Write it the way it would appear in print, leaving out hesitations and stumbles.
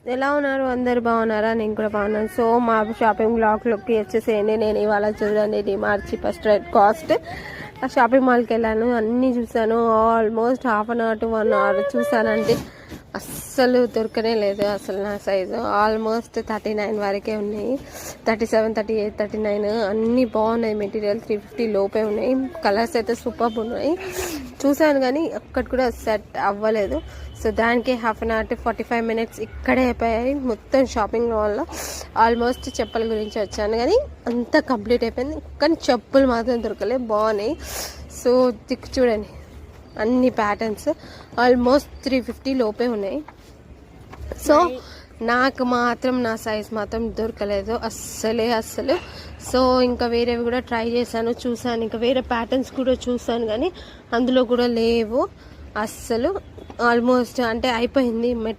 ఎలా ఉన్నారు? అందరు బాగున్నారా? నేను కూడా బాగున్నాను. సో మా షాపింగ్ బ్లాగ్లోకి వచ్చేసేయండి. నేను ఇవాళ చూడండి DMart cheapest rate cost shopping మాల్కి వెళ్ళాను, అన్నీ చూసాను. Almost half an hour to 1 hour చూసానండి. అస్సలు దొరకనే లేదు అసలు నా సైజు. ఆల్మోస్ట్ 39 వరకే ఉన్నాయి, 37, 38, 39 అన్నీ బాగున్నాయి. మెటీరియల్ 350 లోపే ఉన్నాయి. కలర్స్ అయితే సూపర్ ఉన్నాయి. చూసాను కానీ ఒక్కటి కూడా సెట్ అవ్వలేదు. సో దానికి half an hour to 45 minutes ఇక్కడే అయిపోయాయి మొత్తం షాపింగ్ వల్ల. ఆల్మోస్ట్ చెప్పుల గురించి వచ్చాను కానీ అంతా కంప్లీట్ అయిపోయింది. కానీ చెప్పులు మాత్రం దొరకలేదు, బాగున్నాయి. సో దిక్కు చూడండి, అన్ని ప్యాటర్న్స్ ఆల్మోస్ట్ 350 లోపే ఉన్నాయి. సో నాకు మాత్రం నా సైజ్ మాత్రం దొరకలేదు అస్సలు. సో ఇంకా వేరేవి కూడా ట్రై చేశాను, చూసాను. ఇంకా వేరే ప్యాటర్న్స్ కూడా చూసాను కానీ అందులో కూడా లేవు అస్సలు. ఆల్మోస్ట్ అంటే అయిపోయింది మెటీరియల్.